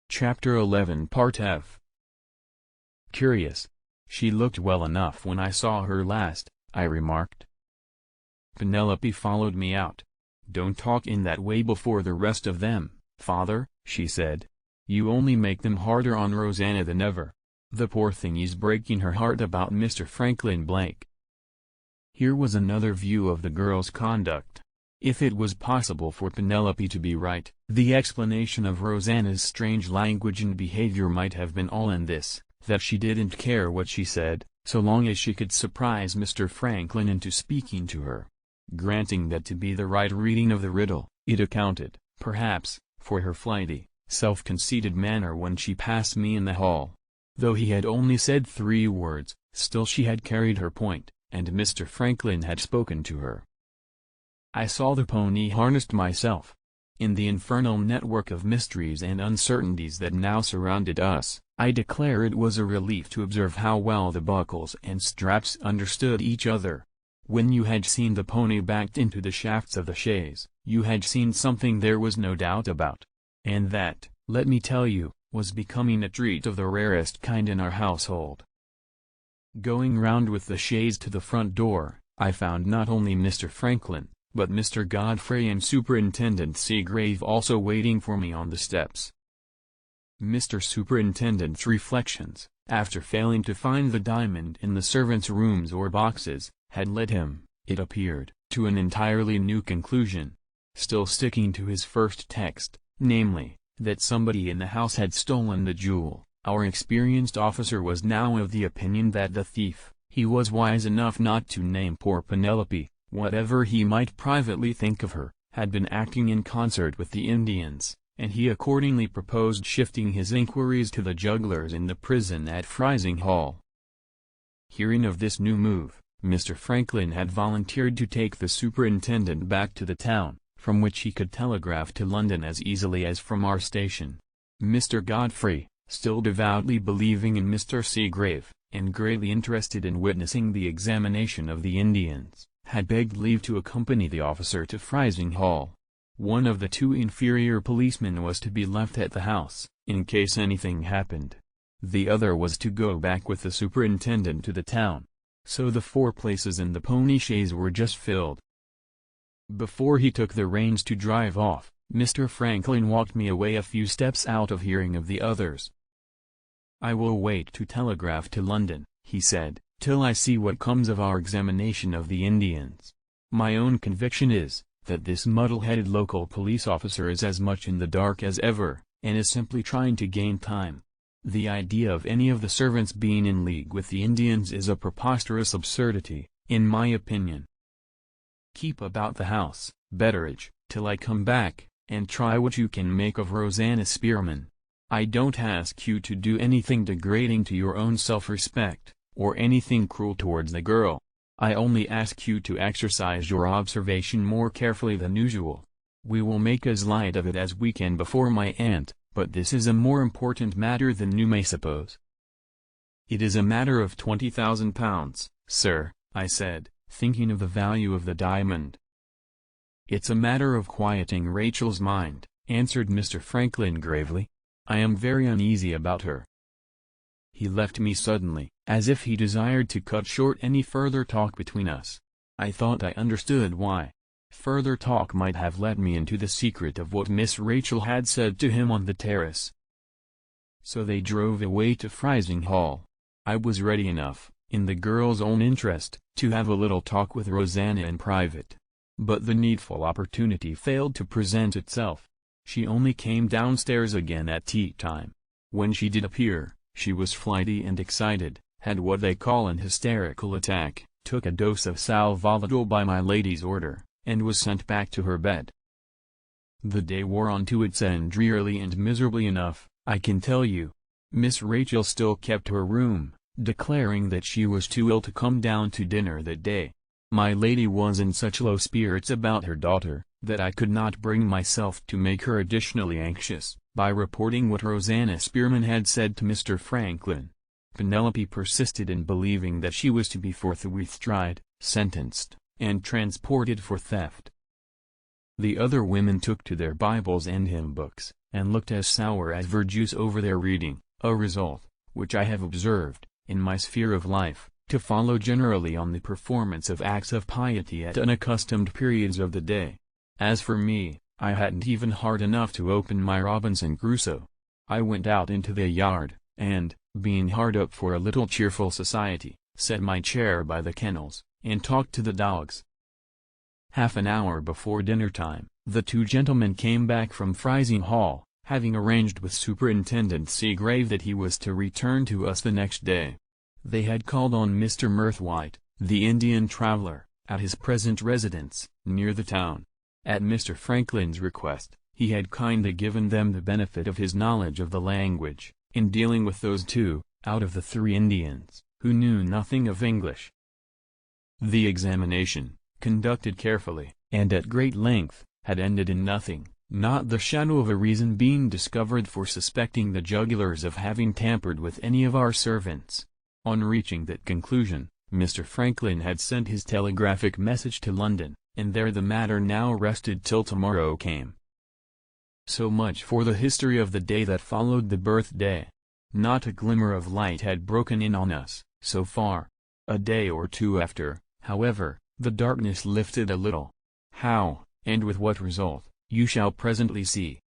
Chapter 11 Part F. Curious. She looked well enough when I saw her last, I remarked. Penelope followed me out. Don't talk in that way before the rest of them, father, she said. You only make them harder on Rosanna than ever. The poor thing is breaking her heart about Mr. Franklin Blake. Here was another view of the girl's conduct. If it was possible for Penelope to be right, the explanation of Rosanna's strange language and behavior might have been all in this, that she didn't care what she said, so long as she could surprise Mr. Franklin into speaking to her. Granting that to be the right reading of the riddle, it accounted, perhaps, for her flighty, self-conceited manner when she passed me in the hall. Though he had only said 3 words, still she had carried her point, and Mr. Franklin had spoken to her. I saw the pony harnessed myself. In the infernal network of mysteries and uncertainties that now surrounded us, I declare it was a relief to observe how well the buckles and straps understood each other. When you had seen the pony backed into the shafts of the chaise, you had seen something there was no doubt about. And that, let me tell you, was becoming a treat of the rarest kind in our household. Going round with the chaise to the front door, I found not only Mr. Franklin, but Mr. Godfrey and Superintendent Seagrave also waiting for me on the steps. Mr. Superintendent's reflections, after failing to find the diamond in the servants' rooms or boxes, had led him, it appeared, to an entirely new conclusion. Still sticking to his first text, namely, that somebody in the house had stolen the jewel, our experienced officer was now of the opinion that the thief, he was wise enough not to name poor Penelope, whatever he might privately think of her, had been acting in concert with the Indians, and he accordingly proposed shifting his inquiries to the jugglers in the prison at Frising Hall. Hearing of this new move, Mr. Franklin had volunteered to take the superintendent back to the town, from which he could telegraph to London as easily as from our station. Mr. Godfrey, still devoutly believing in Mr. Seagrave, and greatly interested in witnessing the examination of the Indians, had begged leave to accompany the officer to Frising Hall. One of the 2 inferior policemen was to be left at the house, in case anything happened. The other was to go back with the superintendent to the town. So the 4 places in the pony chaise were just filled. Before he took the reins to drive off, Mr. Franklin walked me away a few steps out of hearing of the others. I will wait to telegraph to London, he said, till I see what comes of our examination of the Indians. My own conviction is, that this muddle-headed local police officer is as much in the dark as ever, and is simply trying to gain time. The idea of any of the servants being in league with the Indians is a preposterous absurdity, in my opinion. Keep about the house, Betteridge, till I come back, and try what you can make of Rosanna Spearman. I don't ask you to do anything degrading to your own self-respect, or anything cruel towards the girl. I only ask you to exercise your observation more carefully than usual. We will make as light of it as we can before my aunt, but this is a more important matter than you may suppose. It is a matter of £20,000, sir, I said, thinking of the value of the diamond. It's a matter of quieting Rachel's mind, answered Mr. Franklin gravely. I am very uneasy about her. He left me suddenly, as if he desired to cut short any further talk between us. I thought I understood why. Further talk might have let me into the secret of what Miss Rachel had said to him on the terrace. So they drove away to Frising Hall. I was ready enough, in the girl's own interest, to have a little talk with Rosanna in private. But the needful opportunity failed to present itself. She only came downstairs again at tea time. When she did appear, she was flighty and excited, had what they call an hysterical attack, took a dose of sal volatile by my lady's order, and was sent back to her bed. The day wore on to its end drearily and miserably enough, I can tell you. Miss Rachel still kept her room, declaring that she was too ill to come down to dinner that day. My lady was in such low spirits about her daughter, that I could not bring myself to make her additionally anxious, by reporting what Rosanna Spearman had said to Mr. Franklin. Penelope persisted in believing that she was to be forthwith tried, sentenced, and transported for theft. The other women took to their Bibles and hymn books, and looked as sour as verjuice over their reading, a result, which I have observed, in my sphere of life, to follow generally on the performance of acts of piety at unaccustomed periods of the day. As for me, I hadn't even heart enough to open my Robinson Crusoe. I went out into the yard, and, being hard up for a little cheerful society, set my chair by the kennels, and talked to the dogs. Half an hour before dinner time, the two gentlemen came back from Frysing Hall, having arranged with Superintendent Seagrave that he was to return to us the next day. They had called on Mr. Murthwaite, the Indian traveler, at his present residence, near the town. At Mr. Franklin's request, he had kindly given them the benefit of his knowledge of the language, in dealing with those two, out of the 3 Indians, who knew nothing of English. The examination, conducted carefully, and at great length, had ended in nothing, not the shadow of a reason being discovered for suspecting the jugglers of having tampered with any of our servants. On reaching that conclusion, Mr. Franklin had sent his telegraphic message to London, and there the matter now rested till tomorrow came. So much for the history of the day that followed the birthday. Not a glimmer of light had broken in on us, so far. A day or two after, however, the darkness lifted a little. How, and with what result, you shall presently see.